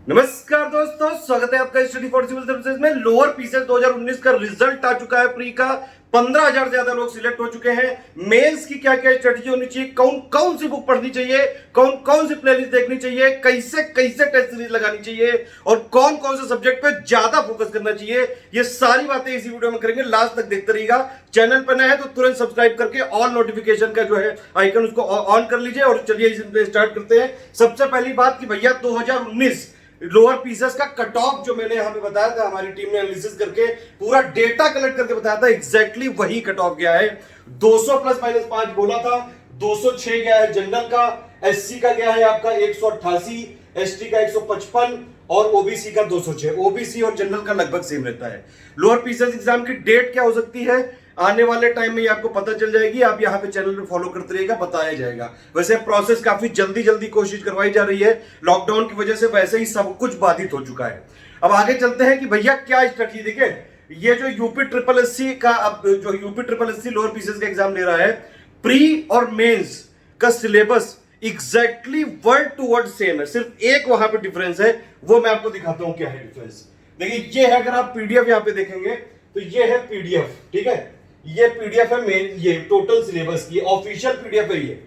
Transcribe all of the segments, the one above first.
नमस्कार दोस्तों, स्वागत है आपका स्टडी फॉर सिविल सर्विसेज में। लोअर पीसीएस 2019 का रिजल्ट आ चुका है। प्री का 15,000 से ज्यादा लोग सिलेक्ट हो चुके हैं। मेंस की क्या क्या स्ट्रेटजी होनी चाहिए, कौन कौन सी बुक पढ़नी चाहिए, कौन कौन सी प्लेलिस्ट देखनी चाहिए, कैसे कैसे टेस्ट सीरीज लगानी चाहिए और कौन कौन से सब्जेक्ट पे ज्यादा फोकस करना चाहिए, ये सारी बातें इसी वीडियो में करेंगे। लास्ट तक देखते रहिएगा। चैनल पर नया है तो तुरंत सब्सक्राइब करके ऑल नोटिफिकेशन का जो है आइकन उसको ऑन कर लीजिए। और चलिए इस स्टार्ट करते हैं। सबसे पहली बात कि भैया 2019 लोअर पीसेस का कट ऑफ जो मैंने यहां पे बताया था, हमारी टीम ने एनालिसिस करके पूरा डेटा कलेक्ट करके बताया था, एग्जैक्टली वही कट ऑफ गया है। 200 प्लस माइनस 5 बोला था, 206 गया है जनरल का। एससी का गया है आपका 188, एसटी का 155 और ओबीसी का 206। ओबीसी और जनरल का लगभग सेम रहता है। लोअर पीसेस एग्जाम की डेट क्या हो सकती है आने वाले टाइम में, ये आपको पता चल जाएगी। आप यहाँ पे चैनल पे फॉलो करते रहिएगा, बताया जाएगा। वैसे प्रोसेस काफी जल्दी जल्दी कोशिश करवाई जा रही है। लॉकडाउन की वजह से वैसे ही सब कुछ बाधित हो चुका है। अब आगे चलते हैं कि भैया क्या स्ट्रेटजी। देखिए, ये जो यूपी ट्रिपल एससी का, अब जो UP triple SC lower PCS का एग्जाम ले रहा है, प्री और मेंस का syllabus exactly word to word same है। सिर्फ एक वहां पे डिफरेंस है, वो मैं आपको दिखाता हूं क्या है डिफरेंस। देखिए, ये है, अगर आप पीडीएफ यहां पे देखेंगे तो ये है पीडीएफ, ठीक है। ये पीडीएफ है मेन, ये टोटल सिलेबस की ऑफिशियल पीडीएफ है ये।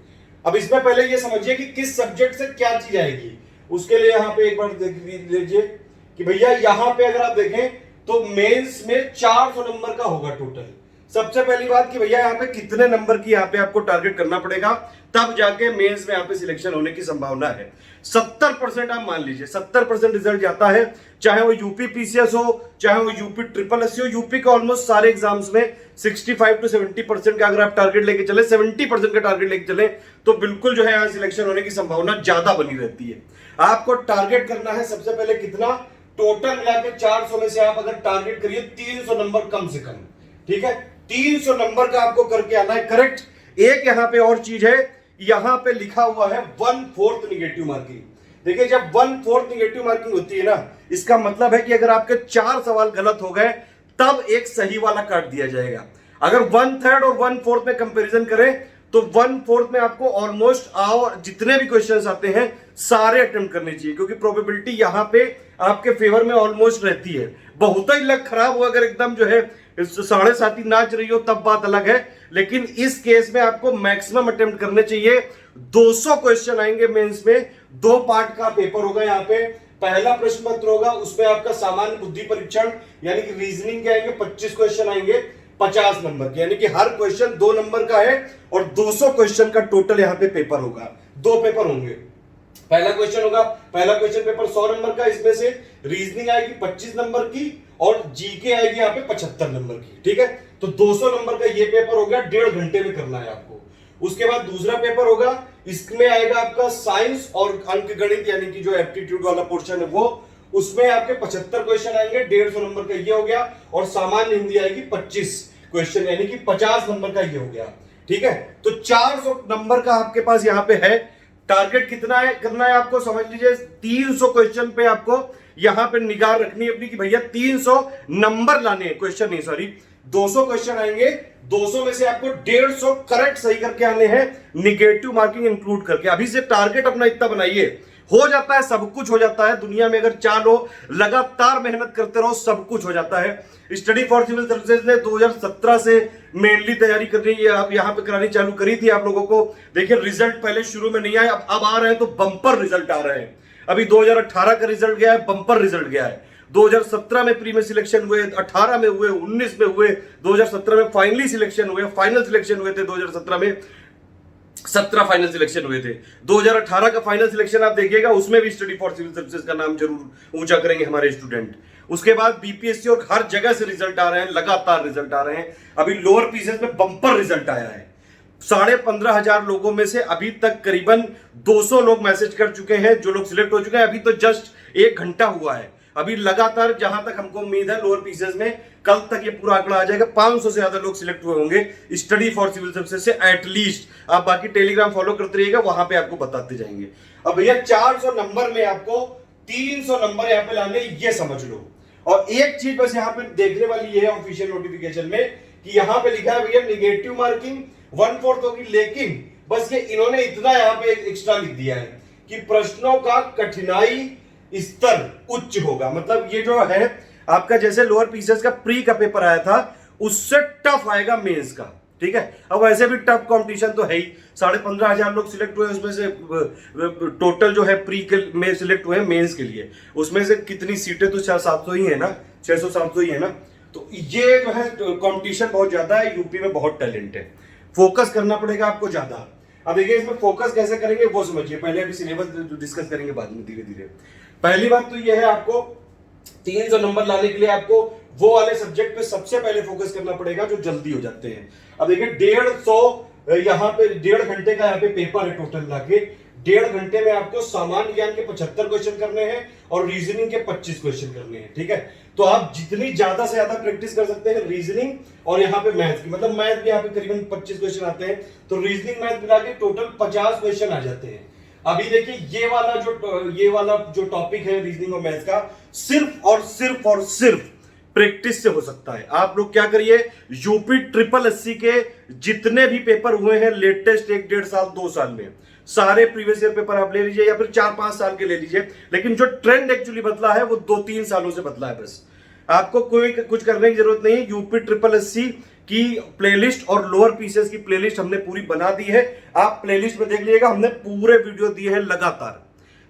अब इसमें पहले ये समझिए कि किस सब्जेक्ट से क्या चीज आएगी। उसके लिए यहां पे एक बार देख लीजिए कि भैया यहां पे अगर आप देखें तो मेंस में 400 नंबर का होगा टोटल। सबसे पहली बात कि भैया यहाँ पे कितने नंबर की यहाँ पे आपको टारगेट करना पड़ेगा, तब जाके मेंस में यहाँ पे सिलेक्शन होने की संभावना है। 70% आप मान लीजिए, 70% रिजल्ट जाता है, चाहे वो यूपी पीसीएस हो, चाहे वो यूपी ट्रिपल एससी हो। यूपी का ऑलमोस्ट सारे एग्जाम्स में 65 to 70% का अगर आप टारगेट लेके चले, 70% का टारगेट लेके चले, तो बिल्कुल जो है यहाँ सिलेक्शन होने की संभावना ज्यादा बनी रहती है। आपको टारगेट करना है सबसे पहले कितना, टोटल मिला के 400 में से आप अगर टारगेट करिए 300 नंबर कम से कम, ठीक है। 300 नंबर का आपको करके आना है, करेक्ट। एक यहां पे और चीज है, यहां पे लिखा हुआ है 1/4 निगेटिव मार्किंग। देखिए, जब 1/4 निगेटिव मार्किंग होती है ना, इसका मतलब है कि अगर आपके 4 सवाल गलत हो गए तब एक सही वाला काट दिया जाएगा। अगर 1/3 और 1/4 में कंपैरिजन करें तो 1/4 में आपको ऑलमोस्ट जितने भी क्वेश्चंस आते हैं सारे अटेम्प्ट करने चाहिए, क्योंकि प्रोबेबिलिटी यहां पे आपके फेवर में ऑलमोस्ट रहती है। बहुत ही लक खराब हो अगर एकदम जो है 7.5 नाच रही हो तब बात अलग है, लेकिन इस केस में आपको मैक्सिमम अटेम्प्ट करने चाहिए। 200 क्वेश्चन आएंगे मेंस में, 2 पार्ट का पेपर होगा। यहाँ पे पहला प्रश्न पत्र होगा, उसमें आपका सामान्य बुद्धि परीक्षण यानी कि रीजनिंग के आएंगे 25 क्वेश्चन आएंगे 50 नंबर के, यानी कि हर क्वेश्चन 2 नंबर का है और 200 क्वेश्चन का टोटल यहाँ पे पेपर होगा। 2 पेपर होंगे। पहला क्वेश्चन होगा, पहला क्वेश्चन पेपर 100 नंबर का, इसमें से रीजनिंग आएगी 25 नंबर की और जीके आएगी यहाँ पे 75 नंबर की, ठीक है। तो 200 नंबर का ये पेपर हो गया, 1.5 घंटे में करना है आपको। उसके बाद दूसरा पेपर होगा, इसमें आएगा आपका साइंस और अंक गणित यानी कि जो एप्टीट्यूड वाला पोर्शन है वो, उसमें आपके 75 क्वेश्चन आएंगे, 150 नंबर का ये हो गया। और सामान्य हिंदी आएगी 25 क्वेश्चन यानी कि 50 नंबर का ये हो गया, ठीक है। तो 400 नंबर का आपके पास यहाँ पे है। टारगेट कितना है करना है आपको, समझ लीजिए 300 क्वेश्चन पे आपको यहां पे निगाह रखनी है अपनी कि भैया 300 नंबर लाने हैं, क्वेश्चन नहीं सॉरी। 200 क्वेश्चन आएंगे, 200 में से आपको 150 करेक्ट सही करके आने हैं, निगेटिव मार्किंग इंक्लूड करके। अभी से टारगेट अपना इतना बनाइए, हो जाता है, सब कुछ हो जाता है दुनिया में। अगर चाहो लगातार मेहनत करते रहो सब कुछ हो जाता है। स्टडी फॉर सिविल सर्विसेज ने 2017 से मेनली तैयारी करनी है, आप यहाँ पे करानी चालू करी थी आप लोगों को। देखिए, रिजल्ट पहले शुरू में नहीं आए, अब आ रहे हैं तो बंपर रिजल्ट आ रहे हैं। अभी 2018 का रिजल्ट गया है, बंपर रिजल्ट गया है। 2017 में प्री में सिलेक्शन हुए, 18 में हुए, 19 में हुए, 2017 में फाइनली सिलेक्शन हुए, फाइनल सिलेक्शन हुए थे 2017 में, 17 फाइनल सिलेक्शन हुए थे। 2018 का फाइनल सिलेक्शन आप देखिएगा, उसमें भी स्टडी फॉर सिविल सर्विसेज का नाम जरूर ऊंचा करेंगे हमारे स्टूडेंट। उसके बाद बीपीएससी और हर जगह से रिजल्ट आ रहे हैं, लगातार रिजल्ट आ रहे हैं। अभी लोअर पीसीएस में बंपर रिजल्ट आया है। 15,500 लोगों में से अभी तक करीबन 200 लोग मैसेज कर चुके हैं, जो लोग सिलेक्ट हो चुके हैं। अभी तो जस्ट 1 घंटा हुआ है। अभी लगातार जहां तक हमको उम्मीद है लोअर पीसीएस में कल तक ये पूरा आंकड़ा आ जाएगा, 500 से ज्यादा लोग सिलेक्ट हुए होंगे स्टडी फॉर सिविल सर्विसेज से एटलीस्ट। आप बाकी टेलीग्राम फॉलो करते रहिएगा, वहां पे आपको बताते जाएंगे। अब भैया 400 नंबर में आपको 300 नंबर यहाँ पे लाने, ये समझ लो। और एक चीज बस यहाँ पे देखने वाली ये है ऑफिशियल नोटिफिकेशन में कि यहाँ पे लिखा है भैया निगेटिव मार्किंग 1/4 होगी, लेकिन बस ये इन्होंने इतना यहाँ पे एक्स्ट्रा लिख दिया है कि प्रश्नों का कठिनाई स्तर उच्च होगा। मतलब ये जो है आपका जैसे लोअर पीसीएस का प्री का पेपर आया था उससे टफ आएगा मेंस का। ठीक है, अब वैसे भी टफ कंपटीशन तो है ही, 15,500 लोग सिलेक्ट हुए, उसमें से टोटल जो है प्री के में सिलेक्ट हुए मेंस के लिए, उसमें से कितनी सीटें तो 600-700 ही है ना, 600-700 ही है ना। तो ये जो है कंपटीशन बहुत ज्यादा है, यूपी में बहुत टैलेंट है, फोकस करना पड़ेगा आपको ज्यादा। अब देखिए इसमें फोकस कैसे करेंगे वो समझिए, पहले अभी सिलेबस डिस्कस करेंगे बाद में धीरे धीरे। पहली बात तो ये है, आपको 300 नंबर लाने के लिए आपको वो वाले सब्जेक्ट पे सबसे पहले फोकस करना पड़ेगा जो जल्दी हो जाते हैं। अब देखिए 150 यहाँ पे 1.5 घंटे का यहाँ पे पेपर है टोटल लाके, 1.5 घंटे में आपको सामान्य ज्ञान के 75 क्वेश्चन करने हैं और रीजनिंग के 25 क्वेश्चन करने हैं। ठीक है, तो आप जितनी ज्यादा से ज्यादा प्रैक्टिस कर सकते हैं रीजनिंग और यहाँ पे मैथ की, मतलब मैथ भी यहाँ पे करीबन 25 क्वेश्चन आते हैं, तो रीजनिंग मैथ मिला के टोटल 50 क्वेश्चन आ जाते हैं। अभी देखिए ये वाला जो टॉपिक है रीजनिंग और मैथ का, सिर्फ प्रैक्टिस से हो सकता है। आप लोग क्या करिए, यूपी ट्रिपल एससी के जितने भी पेपर हुए हैं लेटेस्ट 1-1.5 साल 2 साल में, सारे प्रीवियस ईयर पेपर आप ले लीजिए या फिर 4-5 साल के ले लीजिए, लेकिन जो ट्रेंड एक्चुअली बदला है वो 2-3 सालों से बदला है। बस आपको कोई कुछ करने की जरूरत नहीं है। यूपी ट्रिपल एससी की प्लेलिस्ट और लोअर पीसीएस की प्लेलिस्ट हमने पूरी बना दी है, आप प्लेलिस्ट में देख लीजिएगा, हमने पूरे वीडियो दिए हैं लगातार।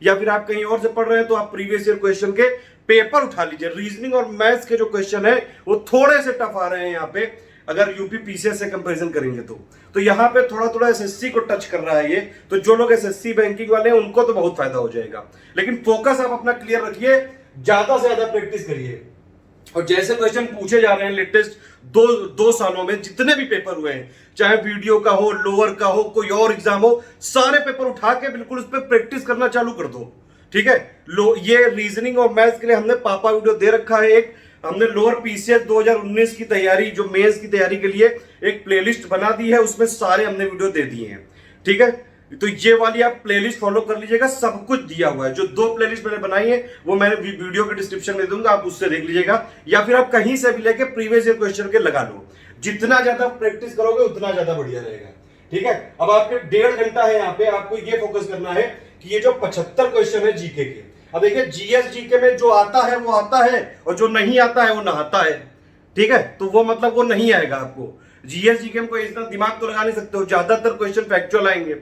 या फिर आप कहीं और से पढ़ रहे हैं तो आप प्रीवियस ईयर क्वेश्चन के पेपर उठा लीजिए। रीजनिंग और मैथ्स के जो क्वेश्चन है वो थोड़े से टफ आ रहे हैं यहाँ पे, अगर यूपी पीसीएस से कंपैरिजन करेंगे तो यहाँ पे थोड़ा थोड़ा एसएससी को टच कर रहा है ये, तो जो लोग एसएससी बैंकिंग वाले हैं उनको तो बहुत फायदा हो जाएगा। लेकिन फोकस आप अपना क्लियर रखिए, ज्यादा से ज्यादा प्रैक्टिस करिए, और जैसे क्वेश्चन पूछे जा रहे हैं लेटेस्ट दो सालों में जितने भी पेपर हुए हैं, चाहे वीडियो का हो, लोअर का हो, कोई और एग्जाम हो, सारे पेपर उठा के बिल्कुल उस पर प्रैक्टिस करना चालू कर दो। ठीक है, ये रीजनिंग और मैथ्स के लिए हमने पापा वीडियो दे रखा है एक, हमने लोअर पीसीएस 2019 की तैयारी, जो मेंस की तैयारी के लिए एक प्लेलिस्ट बना दी है, उसमें सारे हमने वीडियो दे दिए हैं। ठीक है, तो ये वाली आप प्लेलिस्ट फॉलो कर लीजिएगा, सब कुछ दिया हुआ है। जो 2 प्लेलिस्ट मैंने बनाई है वो मैंने वीडियो के डिस्क्रिप्शन में दूंगा, आप उससे देख लीजिएगा, या फिर आप कहीं से भी लेके प्रीवियस ईयर क्वेश्चन के लगा लो। जितना ज्यादा प्रैक्टिस करोगे उतना ज्यादा बढ़िया रहेगा। ठीक है, अब आपके 1.5 घंटा है यहाँ पे, आपको ये फोकस करना है कि ये जो 75 क्वेश्चन है जीके के, अब देखिए जीएस जीके में जो आता है वो आता है और जो नहीं आता है वो नहाता है। ठीक है, तो वो मतलब वो नहीं आएगा आपको। जीएस जीके में कोई इतना दिमाग तो लगा नहीं सकते हो, ज्यादातर क्वेश्चन फैक्चुअल आएंगे।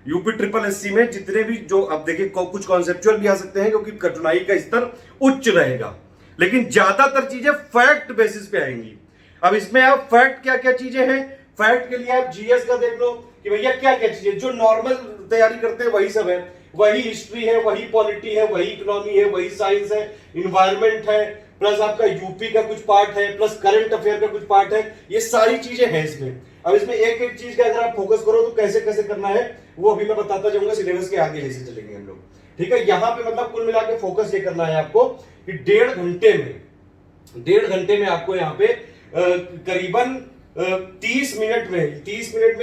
यूपी ट्रिपल एससी में जितने भी जो अब देखिए कुछ कॉन्सेप्चुअल भी आ सकते हैं क्योंकि कठिनाई का स्तर उच्च रहेगा, लेकिन ज्यादातर चीजें फैक्ट बेसिस पे आएंगी। अब इसमें आप फैक्ट क्या क्या चीजें हैं, फैक्ट के लिए आप जीएस का देख लो कि भैया क्या क्या चीजें जो नॉर्मल तैयारी करते हैं वही सब है, वही हिस्ट्री है, वही पॉलिटी है, वही इकोनॉमी है, वही साइंस है, इन्वायरमेंट है, प्लस आपका यूपी का कुछ पार्ट है, प्लस करंट अफेयर का कुछ पार्ट है, ये सारी चीजें हैं इसमें। अब इसमें एक एक चीज का अगर आप फोकस करो तो कैसे कैसे करना है वो अभी मैं बताता जाऊंगा सिलेबस के आगे जैसे चलेंगे हम लोग। ठीक है, यहाँ पे मतलब कुल मिला के फोकस ये करना है आपको कि 1.5 घंटे में आपको यहाँ पे करीबन 30 मिनट में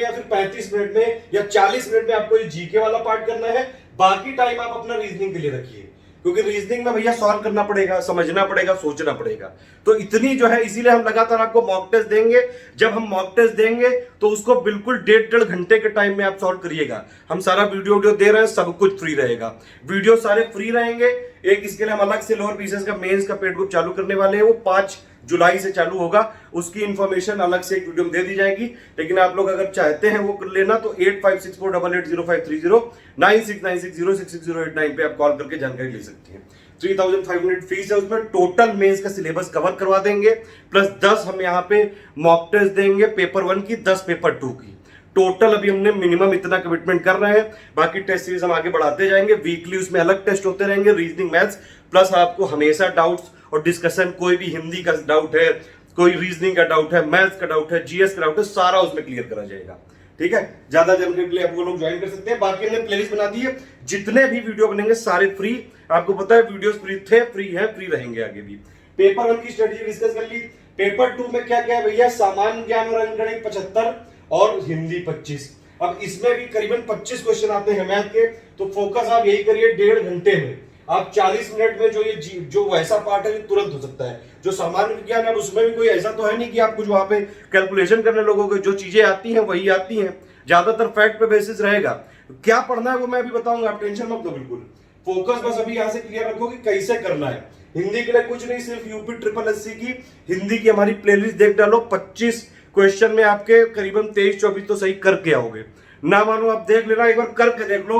या फिर 35 मिनट में या 40 मिनट में आपको ये जीके वाला पार्ट करना है। बाकी टाइम आप अपना रीजनिंग के लिए रखिए, क्योंकि रीजनिंग में भैया सॉल्व करना पड़ेगा, समझना पड़ेगा, सोचना पड़ेगा। तो इतनी जो है, इसीलिए हम लगातार आपको मॉक टेस्ट देंगे। जब हम मॉक टेस्ट देंगे तो उसको बिल्कुल 1.5 घंटे के टाइम में आप सॉल्व करिएगा। हम सारा वीडियो दे रहे हैं, सब कुछ फ्री रहेगा, वीडियो सारे फ्री रहेंगे। एक इसके लिए हम अलग से लोअर पीसीएस का मेंस का पेड ग्रुप चालू करने वाले हैं, वो 5 जुलाई से चालू होगा, उसकी इंफॉर्मेशन अलग से एक वीडियो में दे दी जाएगी। लेकिन आप लोग अगर चाहते हैं वो कर लेना तो 8564880530 9696066089 पे आप कॉल करके जानकारी ले सकते हैं। 3500 फीस है, उसमें टोटल मेंस का सिलेबस कवर करवा देंगे, प्लस 10 हम यहाँ पे मॉक टेस्ट देंगे, पेपर 1 की 10 पेपर 2 की। टोटल अभी हमने मिनिमम इतना कमिटमेंट कर रहे हैं, बाकी टेस्ट सीरीज हम आगे बढ़ाते जाएंगे। वीकली उसमें अलग टेस्ट होते रहेंगे, रीजनिंग मैथ्स, प्लस आपको हमेशा डाउट्स और डिस्कशन, कोई भी हिंदी का डाउट है, कोई रीजनिंग का डाउट है, मैथ्स का डाउट है, जीएस का डाउट है, सारा उसमें क्लियर करा जाएगा। ठीक है, ज्यादा जानकारी के लिए आप वो लोग ज्वाइन कर सकते हैं। बाकी हमने प्लेलिस्ट बना दी है, जितने भी वीडियो बनेंगे सारे फ्री, आपको पता है वीडियोस फ्री थे, फ्री है, फ्री रहेंगे आगे भी। पेपर 1 की स्ट्रेटेजी डिस्कस कर ली। पेपर 2 में क्या क्या है भैया, सामान्य ज्ञान और अंकगणित 75 और हिंदी 25। अब इसमें भी करीबन 25 क्वेश्चन आते हैं मैथ के, तो फोकस आप यही करिए 1.5 घंटे में। आप 40 मिनट में जो वैसा पार्ट है तुरंत हो सकता है। जो सामान्य विज्ञान है उसमें भी कोई ऐसा तो है नहीं कि आप कुछ वहां पे कैलकुलेशन करने लगोगे, जो चीजें आती हैं वही आती हैं, ज्यादातर फैक्ट पे बेसिस रहेगा। क्या पढ़ना है वो मैं अभी बताऊंगा, आप टेंशन मत लो बिल्कुल। फोकस बस अभी यहां से क्लियर रखो कि कैसे करना है। हिंदी के लिए कुछ नहीं, सिर्फ यूपी ट्रिपल एससी की हिंदी की हमारी प्लेलिस्ट देख डालो। 25 क्वेश्चन में आपके करीबन 23-24 तो सही करके आओगे। ना मानो आप देख लेना, एक बार करके देख लो।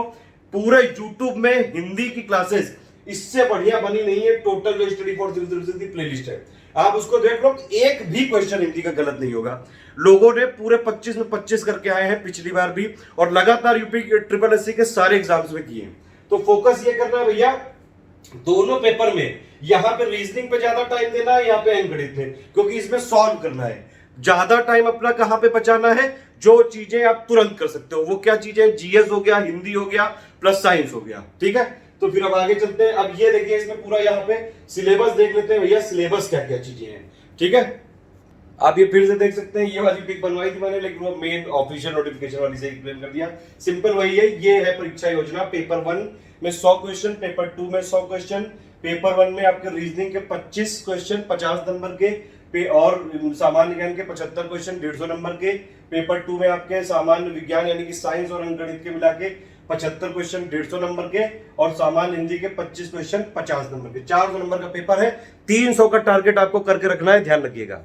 पूरे यूट्यूब में हिंदी की क्लासेस इससे बढ़िया बनी नहीं है। टोटल जो स्टडी फॉर सिविल सर्विसेज की प्लेलिस्ट है, आप उसको देख लो, एक भी क्वेश्चन हिंदी का गलत नहीं होगा। लोगों ने पूरे 25 में 25 करके आए हैं पिछली बार भी, और लगातार यूपी ट्रिपल एससी के सारे एग्जाम्स में किए हैं। तो फोकस ये करना है भैया, दोनों पेपर में यहां पे रीजनिंग पे ज्यादा टाइम देना है, यहाँ पे अंकगणित में, क्योंकि इसमें सॉल्व करना है। ज्यादा टाइम अपना कहां पे बचाना है, जो चीजें आप तुरंत कर सकते हो। वो क्या चीजें, जीएस हो गया, हिंदी हो गया, प्लस साइंस हो गया। ठीक है, तो फिर अब आगे चलते हैं। अब ये देखिए, इसमें पूरा यहाँ पे सिलेबस देख लेते हैं भैया, सिलेबस क्या क्या चीजें हैं। ठीक है, आप ये फिर से देख सकते हैं। ये वाली पिक बनवाई थी मैंने, लेकिन वो मेन ऑफिशियल नोटिफिकेशन वाली से एक्सप्लेन कर दिया। सिंपल वही है, ये है परीक्षा योजना। पेपर 1 में 100 क्वेश्चन, पेपर 2 में 100 क्वेश्चन, पेपर 1 में आपके रीजनिंग के 25 क्वेश्चन 50 नंबर के, और सामान्य ज्ञान के 75 क्वेश्चन 150 नंबर के। पेपर 2 में आपके सामान्य विज्ञान यानी कि साइंस और अंकगणित के मिला के 75 क्वेश्चन 150 नंबर के, और सामान्य हिंदी के 25 क्वेश्चन 50 नंबर के। 400 नंबर का पेपर है। 300 का टारगेट आपको करके रखना है, ध्यान रखिएगा।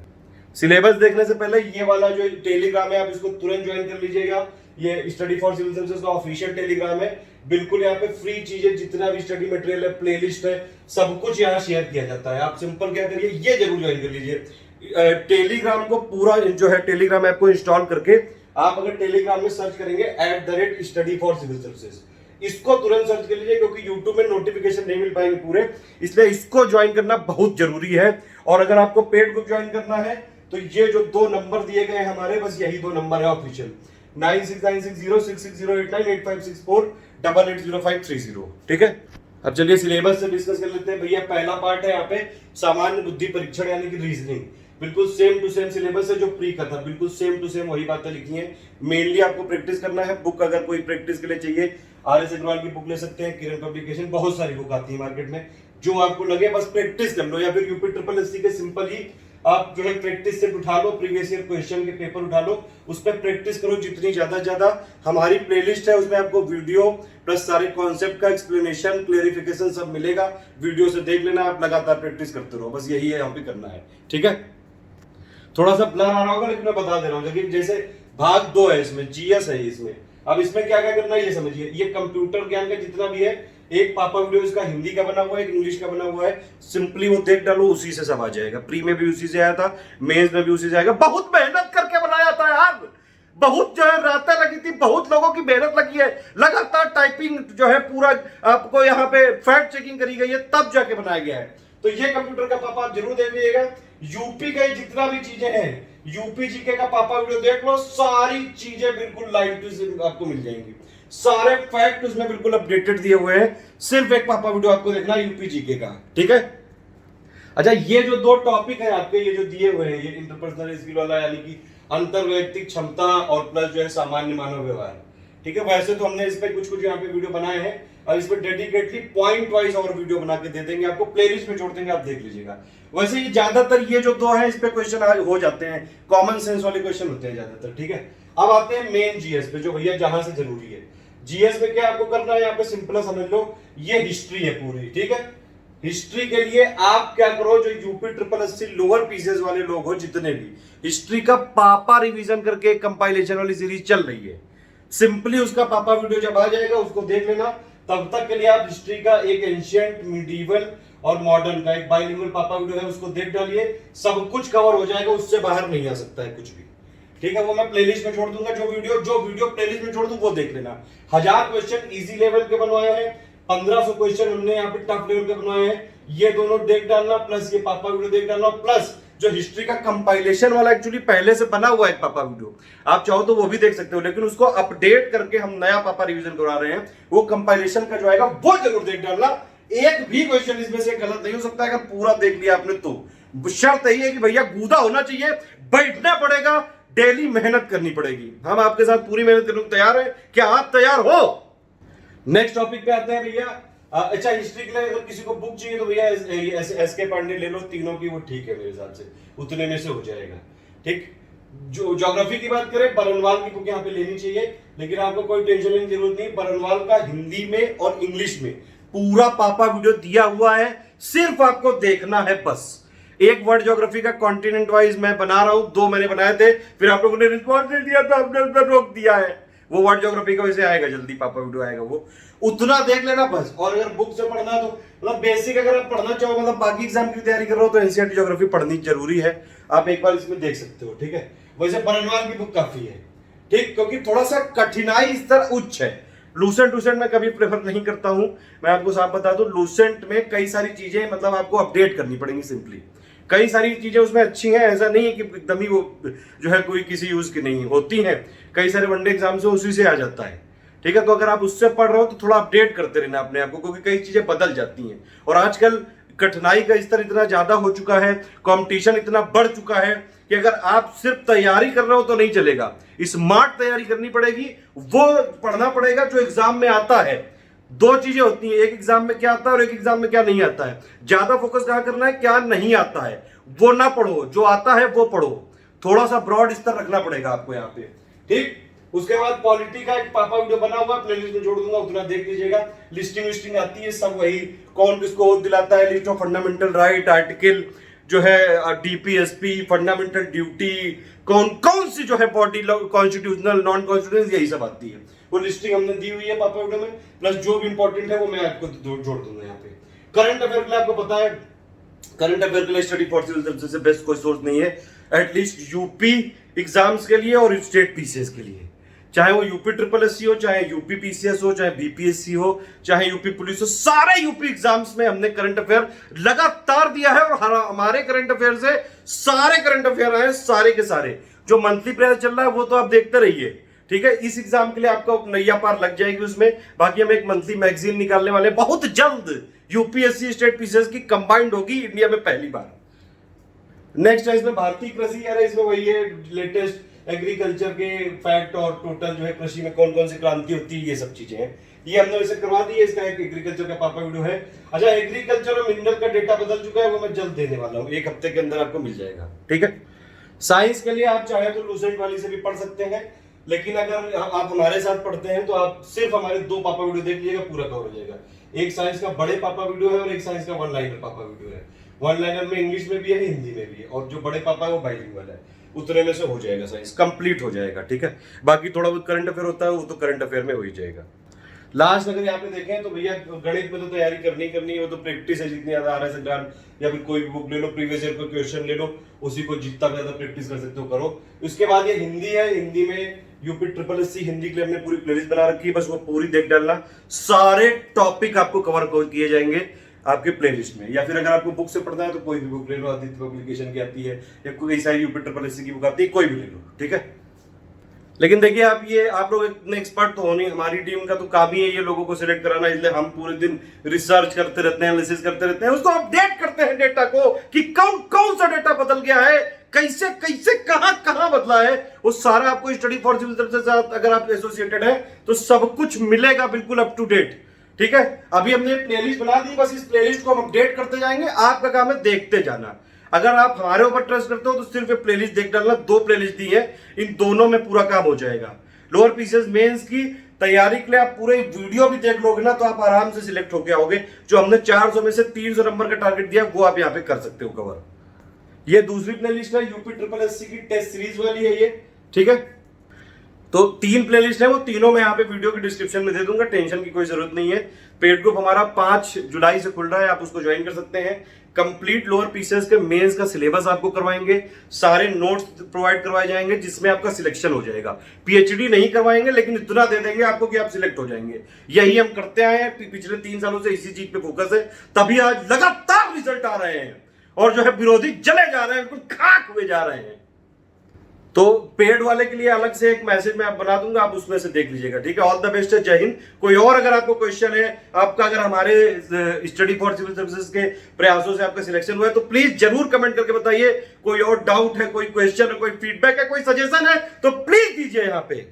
सिलेबस देखने से पहले ये वाला जो टेलीग्राम है, आप इसको तुरंत ज्वाइन कर लीजिएगा। ये स्टडी फॉर सिविल सर्विसेज का ऑफिशियल टेलीग्राम है। बिल्कुल यहाँ पे फ्री चीजें, जितना भी स्टडी मटेरियल है, प्लेलिस्ट है, सब कुछ यहाँ शेयर किया जाता है। आप सिंपल क्या करिए, ये जरूर ज्वाइन कर लीजिए। टेलीग्राम को पूरा जो है, टेलीग्राम ऐप को इंस्टॉल करके आप अगर टेलीग्राम में सर्च करेंगे @study for civil services, इसको तुरंत सर्च कर लीजिए, क्योंकि यूट्यूब में नोटिफिकेशन नहीं मिल पाएंगे पूरे, इसलिए इसको ज्वाइन करना बहुत जरूरी है। और अगर आपको पेड ग्रुप ज्वाइन करना है, तो ये जो 2 नंबर दिए गए हमारे, बस यही 2 नंबर है ऑफिशियल, 969606698564880530। ठीक है, अब चलिए सिलेबस से डिस्कस कर लेते हैं भैया। पहला पार्ट है यहाँ पे सामान्य बुद्धि परीक्षण यानी कि रीजनिंग। बिल्कुल सेम टू सेम सिलेबस है जो प्री का था, बिल्कुल सेम टू सेम वही बातें लिखी हैं। मेनली आपको प्रैक्टिस करना है। बुक अगर कोई प्रैक्टिस के लिए चाहिए, RS अग्रवाल की बुक ले सकते हैं, किरण पब्लिकेशन, बहुत सारी बुक आती है मार्केट में, जो आपको लगे बस प्रैक्टिस कर लो। या फिर यूपी ट्रिपल एससी के सिंपल ही आप जो है प्रैक्टिस सेट उठा लो, प्रीवियस ईयर क्वेश्चन के पेपर उठा लो, उस पर प्रैक्टिस करो जितनी ज्यादा। हमारी प्लेलिस्ट है, उसमें आपको वीडियो प्लस सारे कॉन्सेप्ट का एक्सप्लेनेशन, क्लेरिफिकेशन सब मिलेगा। वीडियो से देख लेना, आप लगातार प्रैक्टिस करते रहो, बस यही है यहाँ पे करना है। ठीक है, थोड़ा सा ब्लर आ रहा होगा, लेकिन मैं बता दे रहा हूँ। लेकिन जैसे भाग 2 है, इसमें जीएस है इसमें। अब इसमें क्या क्या करना है ये समझिए। ये कंप्यूटर ज्ञान का जितना भी है, एक पापा वीडियो इसका हिंदी का बना हुआ है, एक इंग्लिश का बना हुआ है। सिंपली वो देख डालो, उसी से सब आ जाएगा। प्री में भी उसी से आया था, मेंस में भी उसी से आएगा। बहुत मेहनत करके बनाया था यार, बहुत जो है रातें लगी थी, बहुत लोगों की मेहनत लगी है, लगातार टाइपिंग जो है पूरा आपको यहाँ पे फैक्ट चेकिंग करी गई है, तब जाके बनाया गया है। तो ये कंप्यूटर का पापा आप जरूर देख लीजिएगा। यूपी का जितना भी चीजें हैं, यूपी जीके का पापा वीडियो देख लो, सारी चीजें बिल्कुल लाइन टू आपको मिल जाएंगी। सारे फैक्ट उसमें बिल्कुल अपडेटेड दिए हुए हैं। सिर्फ एक पापा वीडियो आपको देखना है यूपी जीके का। ठीक है, अच्छा, ये जो 2 टॉपिक है आपके, ये जो दिए हुए हैं, ये इंटरपर्सनल स्किल वाला यानी कि अंतर्वैयक्तिक क्षमता, और प्लस जो है सामान्य मानव व्यवहार। ठीक है, वैसे तो हमने इस पे कुछ यहाँ पे वीडियो बनाए हैं, और इस पे डेडिकेटली पॉइंट वाइज और वीडियो बना के दे देंगे आपको, प्लेलिस्ट में जोड़ देंगे, आप देख लीजिएगा। वैसे ये ज्यादातर ये जो 2 हैं, इस पे क्वेश्चन हो जाते हैं, कॉमन सेंस वाले क्वेश्चन होते हैं ज्यादातर। ठीक है, अब आते हैं मेन जीएस पे, जो भैया जहां से जरूरी है। जीएस में क्या आपको करना है, यहाँ पे सिंपल समझ लो, ये हिस्ट्री है पूरी। ठीक है, हिस्ट्री के लिए आप क्या करो, जो UP triple SC lower pieces वाले लोग हो जितने भी, हिस्ट्री का पापा रिवीजन करके कंपाइलेशन वाली सीरीज चल रही है। सिंपली उसका पापा वीडियो जब आ जाएगा, उसको देख लेना। तब तक के लिए आप हिस्ट्री का एक एंशिएंट, मिडीवल और मॉडर्न का एक बाइलिंगुअल पापा वीडियो है, उसको देख डालिए, सब कुछ कवर हो जाएगा, उससे बाहर नहीं आ सकता है कुछ भी। ठीक है, वो मैं प्लेलिस्ट में छोड़ दूंगा। जो वीडियो प्लेलिस्ट में छोड़ दूं वो देख लेना। 1000 क्वेश्चन इजी लेवल के बनवाए हैं, 1500 क्वेश्चन हमने यहाँ पे टफ लेवल के बनवाए हैं। ये दोनों देख डालना, प्लस ये पापा वीडियो देख डालना, प्लस जो हिस्ट्री का कंपाइलेशन वाला एक्चुअली पहले से बना हुआ है पापा वीडियो, आप चाहो तो वो भी देख सकते हो, लेकिन उसको अपडेट करके हम नया पापा रिवीजन करवा रहे हैं। वो कंपाइलेशन का जो आएगा वो जरूर देख डालना। एक भी क्वेश्चन इसमें से गलत नहीं हो सकता अगर पूरा देख लिया आपने तो। शर्त यही है कि भैया गूदा होना चाहिए, बैठना पड़ेगा, डेली मेहनत करनी पड़ेगी। हम आपके साथ पूरी मेहनत करने को तैयार है, क्या आप तैयार हो? नेक्स्ट टॉपिक पे आते हैं भैया। अच्छा, हिस्ट्री के लिए अगर किसी को बुक चाहिए तो भैया एसके पांडे ले लो, तीनों की वो ठीक है मेरे हिसाब से, उतने में से हो जाएगा। ठीक, जो ज्योग्राफी की बात करें, बरनवाल की बुक यहाँ पे लेनी चाहिए, लेकिन आपको कोई टेंशन लेने की जरूरत नहीं। बरनवाल का हिंदी में और इंग्लिश में पूरा पापा वीडियो दिया हुआ है, सिर्फ आपको देखना है बस। एक वर्ल्ड ज्योग्राफी का कॉन्टिनेंट वाइज मैं बना रहा हूं, 2 मैंने बनाए थे, फिर आप लोगों ने रिस्पॉन्स नहीं दिया तो आपने उसमें रोक दिया है। वो वर्ल्ड ज्योग्राफी का वैसे आएगा, जल्दी पापा वीडियो आएगा, वो उतना देख लेना बस। और अगर बुक से पढ़ना तो मतलब बेसिक अगर आप पढ़ना चाहो, मतलब बाकी एग्जाम की तैयारी कर रहे हो तो एनसीईआरटी ज्योग्राफी पढ़नी जरूरी है। आप एक बार इसमें देख सकते हो, ठीक है। वैसे बरनवाल की बुक काफी है, ठीक, क्योंकि थोड़ा सा कठिनाई स्तर उच्च है। लूसेंट मैं कभी प्रेफर नहीं करता हूं, मैं आपको साफ बता दूं। लूसेंट में कई सारी चीजें मतलब आपको अपडेट करनी पड़ेंगी सिंपली। कई सारी चीजें उसमें अच्छी हैं, ऐसा नहीं है कि एकदम ही वो जो है कोई किसी यूज की नहीं होती है। कई सारे वनडे एग्जाम से उसी से आ जाता है, ठीक है। तो अगर आप उससे पढ़ रहे हो तो थोड़ा अपडेट करते रहना अपने आप को, क्योंकि कई चीजें बदल जाती हैं। और आजकल कठिनाई का स्तर इतना ज्यादा हो चुका है, कंपटीशन इतना बढ़ चुका है कि अगर आप सिर्फ तैयारी कर रहे हो तो नहीं चलेगा। स्मार्ट तैयारी करनी पड़ेगी, वो पढ़ना पड़ेगा जो एग्जाम में आता है। 2 चीजें होती हैं, एक एग्जाम में क्या आता है और एक एग्जाम में क्या नहीं आता है। ज्यादा फोकस कहां करना है, क्या नहीं आता है वो ना पढ़ो, जो आता है वो पढ़ो। थोड़ा सा ब्रॉड स्तर रखना पड़ेगा आपको यहाँ पे, ठीक। उसके बाद पॉलिटी का एक पापा वीडियो बना हुआ, प्लेलिस्ट में जोड़ दूंगा, उतना देख लीजिएगा। लिस्टिंग आती है सब, वही कौन किसको ओथ दिलाता है, list of fundamental right, article जो है डीपीएसपी, फंडामेंटल ड्यूटी, कौन कौन सी जो है बॉडी कॉन्स्टिट्यूशनल, नॉन कॉन्स्टिट्यूशनल, यही सब आती है। वो लिस्टिंग हमने दी हुई है पापा वीडियो में, प्लस जो भी इंपॉर्टेंट है वो मैं आपको जोड़ दूंगा यहाँ पे। करंट अफेयर के लिए आपको पता है, करंट अफेयर के लिए स्टडी फॉर सिविल सर्विसेज से बेस्ट कोई सोर्स नहीं है, एटलीस्ट यूपी एग्जाम्स के लिए और स्टेट पीसीएस के लिए। चाहे वो यूपी ट्रिपल एससी हो, चाहे यूपी पीसीएस हो, चाहे बीपीएससी हो, चाहे यूपी पुलिस हो, सारे यूपी एग्जाम्स में हमने करंट अफेयर लगातार दिया है। और हमारे करंट अफेयर से सारे करंट अफेयर आए, सारे के सारे। जो मंथली प्रयास चल रहा है वो तो आप देखते रहिए, ठीक है। इस एग्जाम के लिए आपको नैया पार लग जाएगी उसमें। बाकी हम एक मंथली मैगजीन निकालने वाले बहुत जल्द, यूपीएससी स्टेट पीसीएस की कंबाइंड होगी इंडिया में पहली बार। नेक्स्ट है इसमें भारतीय कृषि, यार इसमें वही है लेटेस्ट एग्रीकल्चर के फैक्ट और टोटल जो है कृषि में कौन कौन सी क्रांति होती है, ये सब चीजें हैं। ये हमने वैसे करवा दी है, इसका एक एग्रीकल्चर का पापा वीडियो है। अच्छा, एग्रीकल्चर और मिनरल का डेटा बदल चुका है, वो मैं जल्द देने वाला हूँ, 1 हफ्ते के अंदर आपको मिल जाएगा, ठीक है। साइंस के लिए आप चाहे तो लूसेंट वाली से भी पढ़ सकते हैं, लेकिन अगर आप हमारे साथ पढ़ते हैं तो आप सिर्फ हमारे 2 पापा वीडियो देख लीजिएगा, पूरा कवर हो जाएगा। एक साइंस का बड़े पापा वीडियो है और एक साइंस का 1 लाइनर पापा वीडियो है। 1 लाइनर में इंग्लिश में भी है, हिंदी में भी है, और जो बड़े पापा है वो बाइलिंगुअल है। उतने में से हो जाएगा, साइंस कंप्लीट हो जाएगा, ठीक है। बाकी थोड़ा बहुत करंट अफेयर होता है, वो तो करंट अफेयर में हो ही जाएगा। लास्ट अगर यहाँ पे देखें तो भैया गणित में तो तैयारी करनी है, वो तो प्रैक्टिस है। जितनी ज्यादा RS एग्जाम या फिर कोई भी बुक ले लो, प्रीवियस ईयर का क्वेश्चन ले लो, उसी को जितना ज्यादा प्रैक्टिस कर सकते हो करो। उसके बाद ये हिंदी है, हिंदी में यूपी ट्रिपल एससी हिंदी के लिए हमने पूरी प्लेलिस्ट बना रखी है, बस वो पूरी देख डालना। सारे टॉपिक आपको कवर किए जाएंगे आपके प्लेलिस्ट में। या फिर अगर आपको बुक से पढ़ना है तो कोई भी बुक ले लो, आदित्य पब्लिकेशन की आती है या कोई सारी यूपी ट्रिपल एससी की बुक आती है, कोई भी ले लो, ठीक है। लेकिन देखिए आप लोग इतने एक्सपर्ट तो हो नहीं, हमारी टीम का तो काम ही है ये लोगों को सिलेक्ट कराना, इसलिए हम पूरे दिन रिसर्च करते रहते हैं, एनालिसिस करते रहते हैं, उसको अपडेट करते हैं डेटा को कि कौन सा डेटा बदल गया है, कैसे कैसे कहां बदला है। वो सारा आपको स्टडी फॉर सिविल सर्विसेज के साथ अगर आप एसोसिएटेड है तो सब कुछ मिलेगा बिल्कुल अप टू डेट, ठीक है। अभी हमने प्लेलिस्ट बना दी, बस इस प्लेलिस्ट को हम अपडेट करते जाएंगे, आपका काम है देखते जाना। अगर आप हमारे ऊपर ट्रस्ट करते हो तो सिर्फ ये प्लेलिस्ट देख डालना, 2 प्लेलिस्ट दी है, इन दोनों में पूरा काम हो जाएगा। लोअर पीसीएस मेंस की तैयारी के लिए आप पूरे वीडियो भी देख लोगे ना तो आप आराम से सिलेक्ट होके आओगे। जो हमने 400 में से 300 नंबर का टारगेट दिया वो आप यहाँ पे कर सकते हो कवर। ये दूसरी प्लेलिस्ट है, यूपी ट्रिपल एससी की टेस्ट सीरीज वाली है ये, ठीक है। तो 3 प्लेलिस्ट है, वो तीनों मैं यहाँ पे वीडियो के डिस्क्रिप्शन में दे दूंगा, टेंशन की कोई जरूरत नहीं है। पेड ग्रुप हमारा 5 जुलाई से खुल रहा है, आप उसको ज्वाइन कर सकते हैं। कंप्लीट लोअर पीसीएस के मेंस का सिलेबस आपको करवाएंगे, सारे नोट्स प्रोवाइड करवाए जाएंगे जिसमें आपका सिलेक्शन हो जाएगा। पीएचडी नहीं करवाएंगे लेकिन इतना दे देंगे आपको कि आप सिलेक्ट हो जाएंगे। यही हम करते आए हैं, पिछले 3 सालों से इसी चीज पे फोकस है, तभी आज लगातार रिजल्ट आ रहे हैं और जो है विरोधी जले जा रहे हैं, बिल्कुल खाक हुए जा रहे हैं। तो पेड वाले के लिए अलग से एक मैसेज मैं बना दूंगा, आप उसमें से देख लीजिएगा, ठीक है। ऑल द बेस्ट है, जय हिंद। कोई और अगर आपको क्वेश्चन है आपका, अगर हमारे स्टडी फॉर सिविल सर्विसेज के प्रयासों से आपका सिलेक्शन हुआ है तो प्लीज जरूर कमेंट करके बताइए। कोई और डाउट है, कोई क्वेश्चन है, कोई फीडबैक है, कोई सजेशन है तो प्लीज दीजिए यहाँ पे।